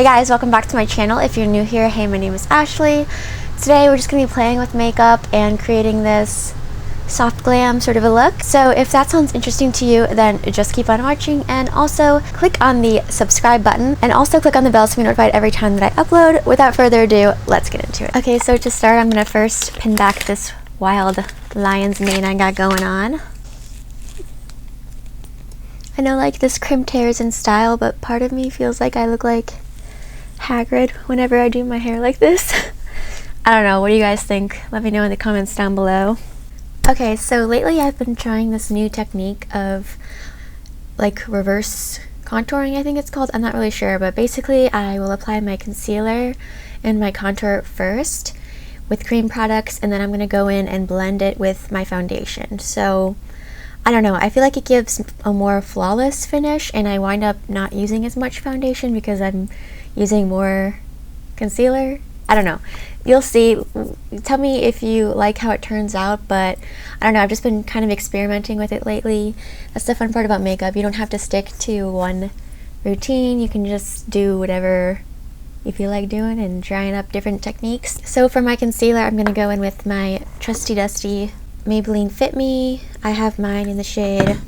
guys, welcome back to my channel. If you're new here, hey, my name is Ashley. Today we're just going to be playing with makeup and creating this soft glam sort of a look. So if that sounds interesting to you, then just keep on watching, and also click on the subscribe button and also click on the bell to be notified every time that I upload. Without further ado, let's get into it. Okay, so to start, I'm going to first pin back this wild lion's mane I got going on. I know like this crimped hair is in style, but part of me feels like I look like Hagrid whenever I do my hair like this. I don't know, what do you guys think? Let me know in the comments down below. Okay, so lately I've been trying this new technique of like reverse contouring, I think it's called. I'm not really sure, but basically I will apply my concealer and my contour first with cream products, and then I'm going to go in and blend it with my foundation. So I don't know, I feel like it gives a more flawless finish, and I wind up not using as much foundation because I'm using more concealer. I don't know. You'll see. Tell me if you like how it turns out, but I don't know, I've just been kind of experimenting with it lately. That's the fun part about makeup. You don't have to stick to one routine. You can just do whatever you feel like doing and trying up different techniques. So for my concealer, I'm going to go in with my trusty dusty Maybelline Fit Me. I have mine in the shade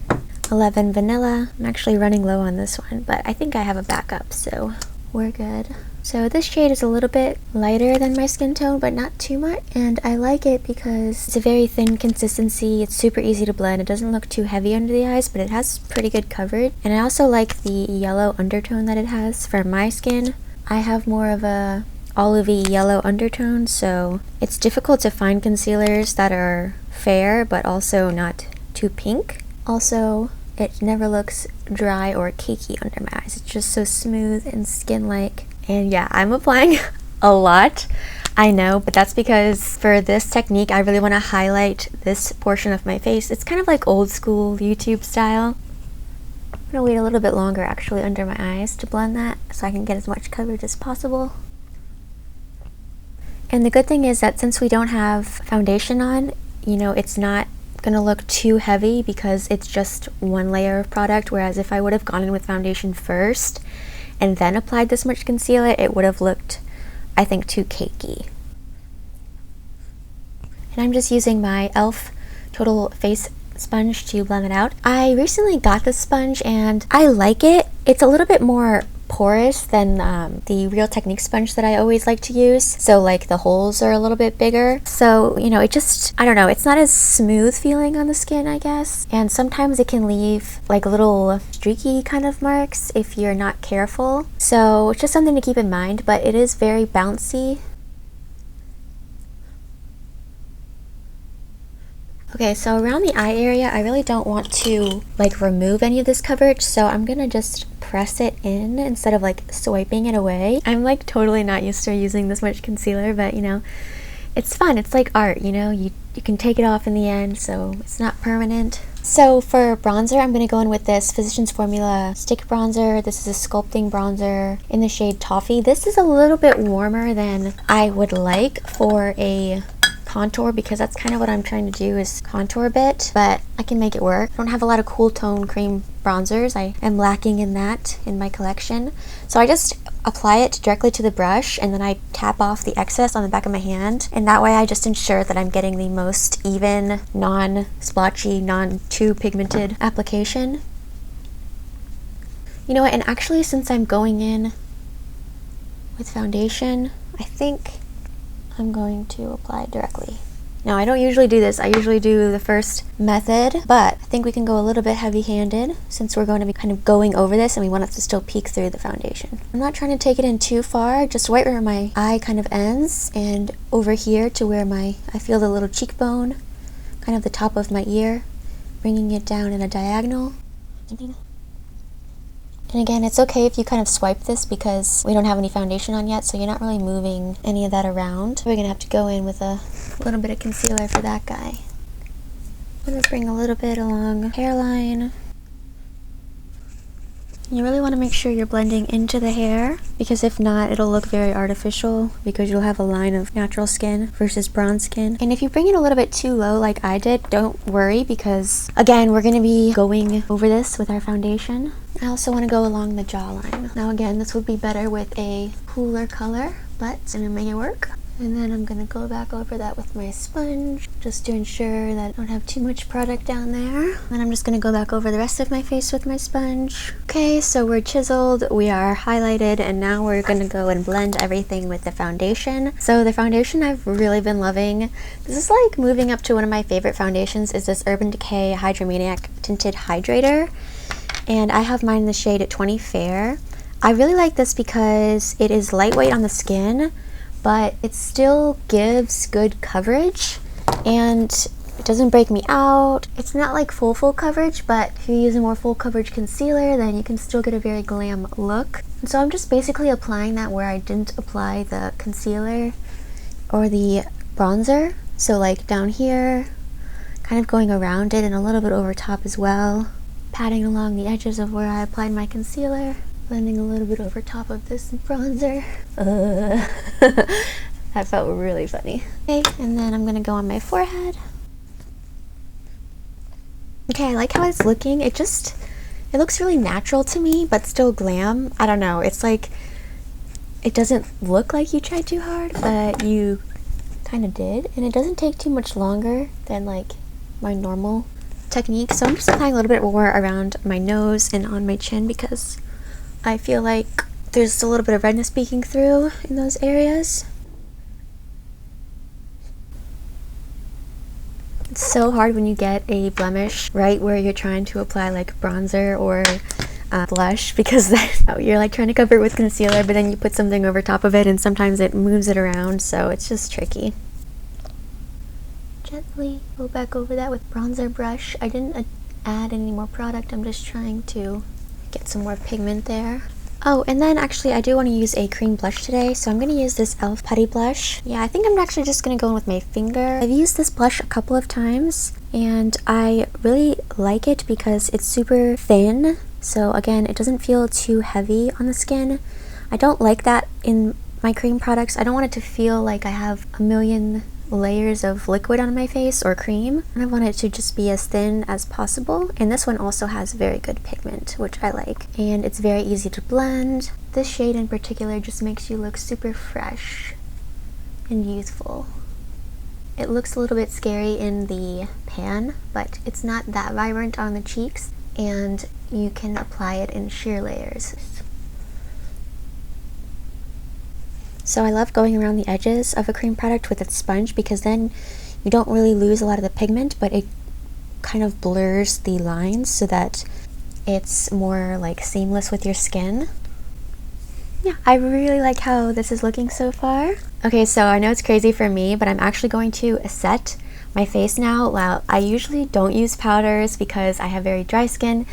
11 Vanilla. I'm actually running low on this one, but I think I have a backup, so we're good. So this shade is a little bit lighter than my skin tone, but not too much, and I like it because it's a very thin consistency. It's super easy to blend. It doesn't look too heavy under the eyes, but it has pretty good coverage. And I also like the yellow undertone that it has for my skin. I have more of a olivey yellow undertone, so it's difficult to find concealers that are fair but also not too pink. Also, it never looks dry or cakey under my eyes. It's just so smooth and skin-like. And yeah, I'm applying a lot, I know, but that's because for this technique I really want to highlight this portion of my face. It's kind of like old school YouTube style. I'm gonna wait a little bit longer actually under my eyes to blend that so I can get as much coverage as possible. And the good thing is that since we don't have foundation on, you know, it's not gonna look too heavy because it's just one layer of product, whereas if I would have gone in with foundation first and then applied this much concealer, it would have looked, I think, too cakey. And I'm just using my e.l.f. Total Face sponge to blend it out. I recently got this sponge and I like it. It's a little bit more porous than the Real Technique sponge that I always like to use. So like the holes are a little bit bigger. So, you know, it just, I don't know, it's not as smooth feeling on the skin, I guess. And sometimes it can leave like little streaky kind of marks if you're not careful. So it's just something to keep in mind, but it is very bouncy. Okay, so around the eye area, I really don't want to like remove any of this coverage, so I'm gonna just press it in instead of like swiping it away. I'm like totally not used to using this much concealer, but you know, it's fun. It's like art, you know, you can take it off in the end, so it's not permanent. So for bronzer, I'm gonna go in with this Physicians Formula stick bronzer. This is a sculpting bronzer in the shade Toffee. This is a little bit warmer than I would like for a contour, because that's kind of what I'm trying to do, is contour a bit, but I can make it work. I don't have a lot of cool tone cream bronzers. I am lacking in that in my collection. So I just apply it directly to the brush, and then I tap off the excess on the back of my hand, and that way I just ensure that I'm getting the most even, non-splotchy, non-too pigmented application. You know what, and actually since I'm going in with foundation, I think I'm going to apply it directly. Now, I don't usually do this. I usually do the first method, but I think we can go a little bit heavy-handed since we're going to be kind of going over this and we want it to still peek through the foundation. I'm not trying to take it in too far, just right where my eye kind of ends and over here to where I feel the little cheekbone, kind of the top of my ear, bringing it down in a diagonal. And again, it's okay if you kind of swipe this because we don't have any foundation on yet, so you're not really moving any of that around. We're gonna have to go in with a little bit of concealer for that guy. I'm gonna bring a little bit along the hairline. You really want to make sure you're blending into the hair, because if not, it'll look very artificial because you'll have a line of natural skin versus bronze skin. And if you bring it a little bit too low like I did, don't worry, because again, we're going to be going over this with our foundation. I also want to go along the jawline. Now again, this would be better with a cooler color, but I'm going to make it work. And then I'm going to go back over that with my sponge, just to ensure that I don't have too much product down there. Then I'm just going to go back over the rest of my face with my sponge. Okay, so we're chiseled, we are highlighted, and now we're going to go and blend everything with the foundation. So the foundation I've really been loving. This is like moving up to one of my favorite foundations, is this Urban Decay Hydra Maniac Tinted Hydrator. And I have mine in the shade 20 Fair. I really like this because it is lightweight on the skin, but it still gives good coverage and it doesn't break me out. It's not like full coverage, but if you use a more full coverage concealer, then you can still get a very glam look. And so I'm just basically applying that where I didn't apply the concealer or the bronzer. So like down here, kind of going around it and a little bit over top as well. Patting along the edges of where I applied my concealer. Blending a little bit over top of this bronzer. That felt really funny. Okay, and then I'm gonna go on my forehead. Okay, I like how it's looking. It looks really natural to me, but still glam. I don't know, it's like, it doesn't look like you tried too hard, but you kind of did. And it doesn't take too much longer than like my normal technique. So I'm just applying a little bit more around my nose and on my chin because I feel like there's a little bit of redness peeking through in those areas. It's so hard when you get a blemish right where you're trying to apply like bronzer or blush, because then you're like trying to cover it with concealer, but then you put something over top of it and sometimes it moves it around, so it's just tricky. Gently go back over that with bronzer brush. I didn't add any more product, I'm just trying to get some more pigment there. Oh, and then actually I do want to use a cream blush today, so I'm going to use this e.l.f. Putty Blush. Yeah, I think I'm actually just going to go in with my finger. I've used this blush a couple of times, and I really like it because it's super thin. So again, it doesn't feel too heavy on the skin. I don't like that in my cream products. I don't want it to feel like I have a million layers of liquid on my face or cream, and I want it to just be as thin as possible. And this one also has very good pigment, which I like, and it's very easy to blend. This shade in particular just makes you look super fresh and youthful. It looks a little bit scary in the pan, but it's not that vibrant on the cheeks, and you can apply it in sheer layers. So I love going around the edges of a cream product with a sponge because then you don't really lose a lot of the pigment, but it kind of blurs the lines so that it's more like seamless with your skin. Yeah, I really like how this is looking so far. Okay, so I know it's crazy for me, but I'm actually going to set my face now. Well, I usually don't use powders because I have very dry skin,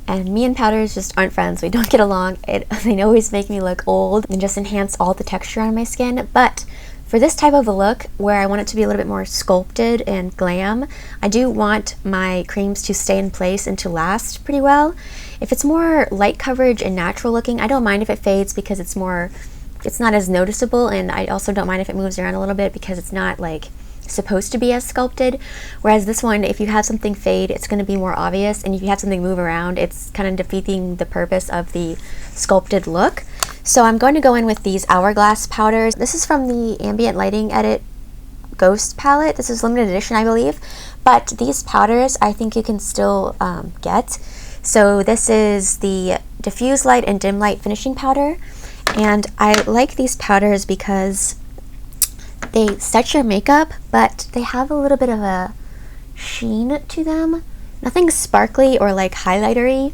and me and powders just aren't friends. We don't get along. They always make me look old and just enhance all the texture on my skin. But for this type of a look, where I want it to be a little bit more sculpted and glam, I do want my creams to stay in place and to last pretty well. If it's more light coverage and natural looking, I don't mind if it fades because it's not as noticeable, and I also don't mind if it moves around a little bit because it's not like supposed to be as sculpted. Whereas this one, if you have something fade, it's going to be more obvious, and if you have something move around, it's kind of defeating the purpose of the sculpted look. So I'm going to go in with these Hourglass Powders. This is from the Ambient Lighting Edit Ghost palette. This is limited edition, I believe, but these powders I think you can still get. So this is the Diffuse Light and Dim Light Finishing Powder, and I like these powders because they set your makeup, but they have a little bit of a sheen to them. Nothing sparkly or like highlightery,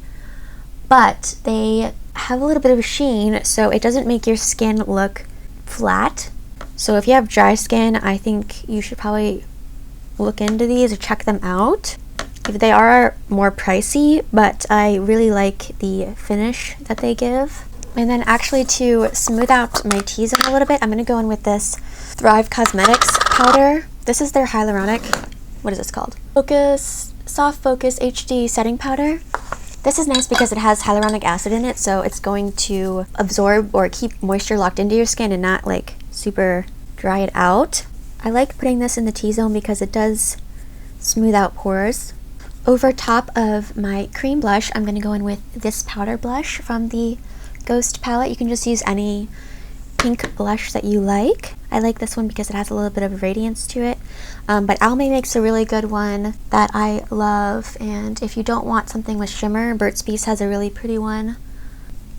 but they have a little bit of a sheen, so it doesn't make your skin look flat. So if you have dry skin, I think you should probably look into these or check them out. If they are more pricey, but I really like the finish that they give. And then actually to smooth out my T-zone a little bit, I'm going to go in with this Thrive Cosmetics powder. This is their hyaluronic, what is this called? Soft Focus HD setting powder. This is nice because it has hyaluronic acid in it, so it's going to absorb or keep moisture locked into your skin and not like super dry it out. I like putting this in the T-zone because it does smooth out pores. Over top of my cream blush, I'm going to go in with this powder blush from the Ghost palette. You can just use any pink blush that you like. I like this one because it has a little bit of radiance to it, but Almay makes a really good one that I love, and if you don't want something with shimmer, Burt's Bees has a really pretty one.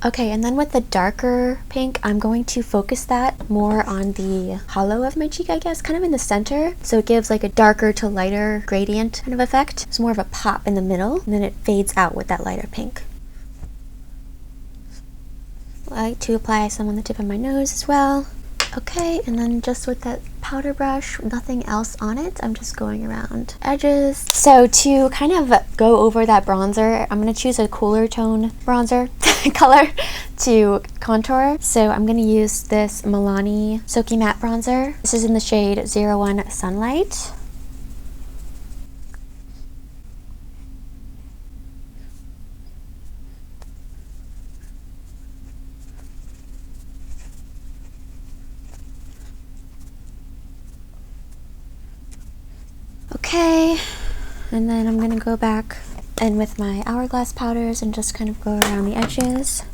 Okay, and then with the darker pink, I'm going to focus that more on the hollow of my cheek, I guess, kind of in the center, so it gives like a darker to lighter gradient kind of effect. It's more of a pop in the middle, and then it fades out with that lighter pink. I like to apply some on the tip of my nose as well. Okay, and then just with that powder brush, nothing else on it, I'm just going around edges. So to kind of go over that bronzer, I'm going to choose a cooler tone bronzer color to contour. So I'm going to use this Milani Silky Matte Bronzer. This is in the shade 01 Sunlight. Okay, and then I'm gonna go back in with my Hourglass powders and just kind of go around the edges.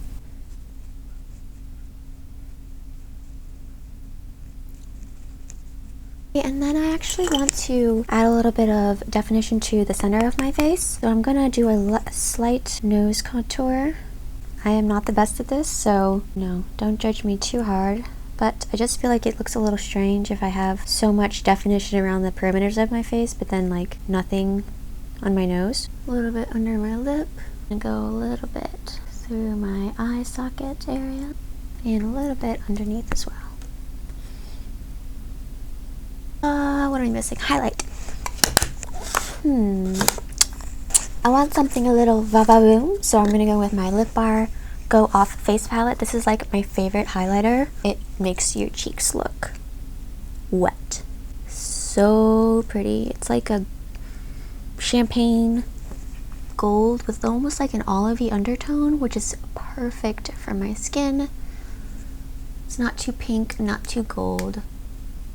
And then I actually want to add a little bit of definition to the center of my face. So I'm gonna do a slight nose contour. I am not the best at this, so no, don't judge me too hard. But I just feel like it looks a little strange if I have so much definition around the perimeters of my face, but then like nothing on my nose. A little bit under my lip, and go a little bit through my eye socket area, and a little bit underneath as well. What am I missing? Highlight. I want something a little va-va-boom, so I'm gonna go with my Lip Bar Go Off Face Palette. This is like my favorite highlighter. It makes your cheeks look wet. So pretty. It's like a champagne gold with almost like an olivey undertone, which is perfect for my skin. It's not too pink, not too gold.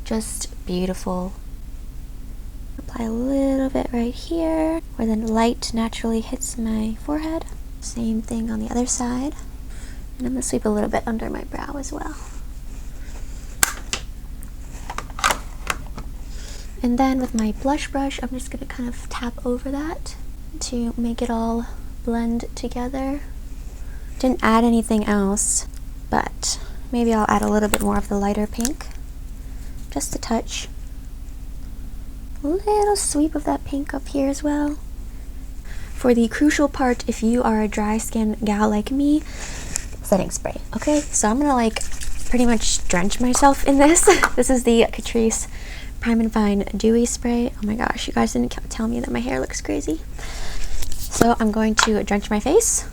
Just beautiful. Apply a little bit right here, where the light naturally hits my forehead. Same thing on the other side. And I'm going to sweep a little bit under my brow as well. And then with my blush brush, I'm just going to kind of tap over that to make it all blend together. Didn't add anything else, but maybe I'll add a little bit more of the lighter pink. Just a touch. A little sweep of that pink up here as well. For the crucial part, if you are a dry skin gal like me, setting spray. Okay, so I'm gonna like pretty much drench myself in this. This is the Catrice Prime and Fine Dewy Spray. Oh my gosh, you guys didn't tell me that my hair looks crazy. So I'm going to drench my face.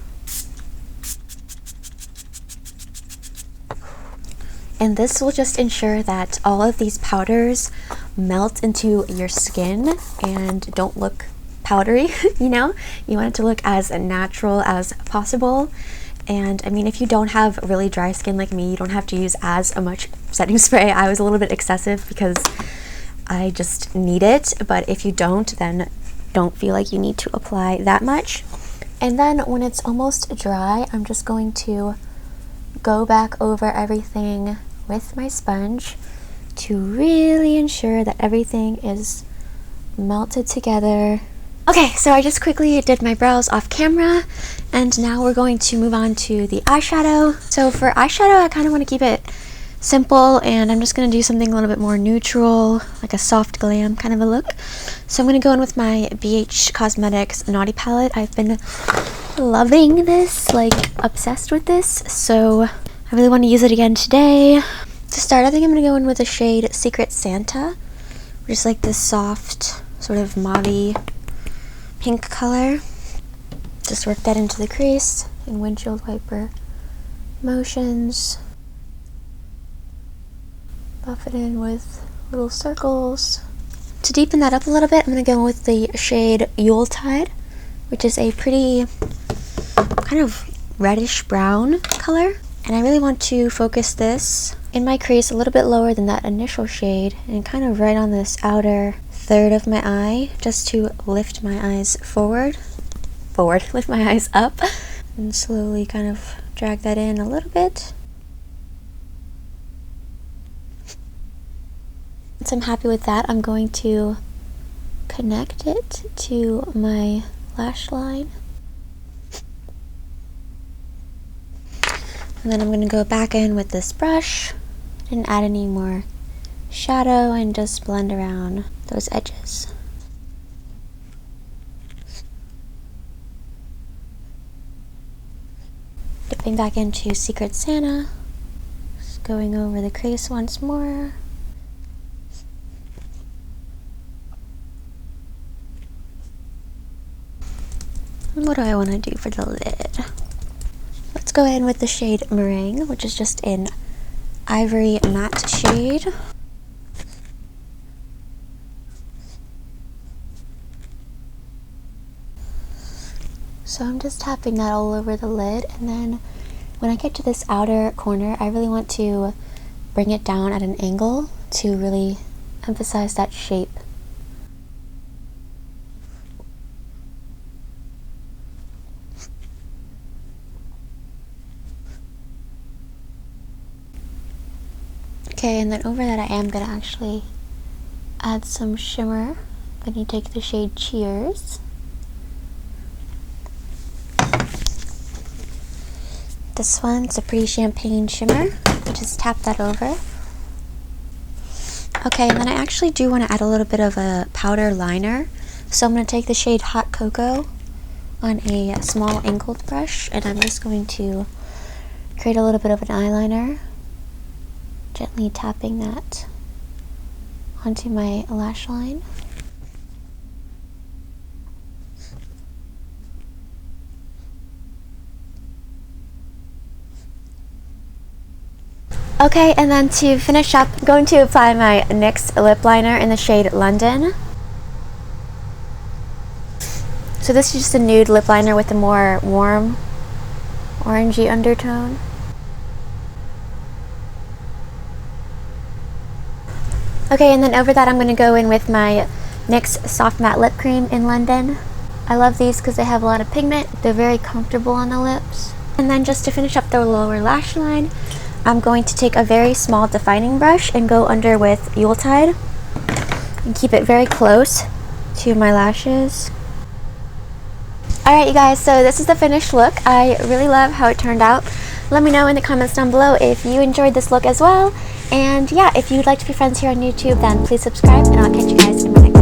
And this will just ensure that all of these powders melt into your skin and don't look powdery, you know? You want it to look as natural as possible. And I mean, if you don't have really dry skin like me, you don't have to use as much setting spray. I was a little bit excessive because I just need it, but if you don't, then don't feel like you need to apply that much. And then when it's almost dry, I'm just going to go back over everything with my sponge to really ensure that everything is melted together. Okay, so I just quickly did my brows off camera, and now we're going to move on to the eyeshadow. So for eyeshadow, I kind of want to keep it simple, and I'm just going to do something a little bit more neutral, like a soft glam kind of a look. So I'm going to go in with my BH Cosmetics Naughty Palette. I've been loving this, like obsessed with this, so I really want to use it again today. To start, I think I'm going to go in with the shade Secret Santa, which is like this soft, sort of mauve-y pink color. Just work that into the crease in windshield wiper motions. Buff it in with little circles. To deepen that up a little bit, I'm going to go with the shade Yuletide, which is a pretty kind of reddish brown color. And I really want to focus this in my crease a little bit lower than that initial shade and kind of right on this outer third of my eye, just to lift my eyes forward, lift my eyes up, and slowly kind of drag that in a little bit. Once I'm happy with that, I'm going to connect it to my lash line. And then I'm going to go back in with this brush. Didn't add any more shadow and just blend around those edges. Dipping back into Secret Santa. Just going over the crease once more. And what do I want to do for the lid? Let's go in with the shade Meringue, which is just an ivory matte shade. So I'm just tapping that all over the lid, and then when I get to this outer corner, I really want to bring it down at an angle to really emphasize that shape. Okay, and then over that I am going to actually add some shimmer. I'm going to take the shade Cheers. This one's a pretty champagne shimmer. Just tap that over. Okay, and then I actually do want to add a little bit of a powder liner. So I'm going to take the shade Hot Cocoa on a small angled brush, and I'm just going to create a little bit of an eyeliner. Gently tapping that onto my lash line. Okay, and then to finish up, I'm going to apply my NYX lip liner in the shade London. So this is just a nude lip liner with a more warm, orangey undertone. Okay, and then over that I'm going to go in with my NYX Soft Matte Lip Cream in London. I love these because they have a lot of pigment. They're very comfortable on the lips. And then just to finish up the lower lash line, I'm going to take a very small defining brush and go under with Yuletide and keep it very close to my lashes. Alright you guys, so this is the finished look. I really love how it turned out. Let me know in the comments down below if you enjoyed this look as well. And yeah, if you'd like to be friends here on YouTube, then please subscribe, and I'll catch you guys in my next video.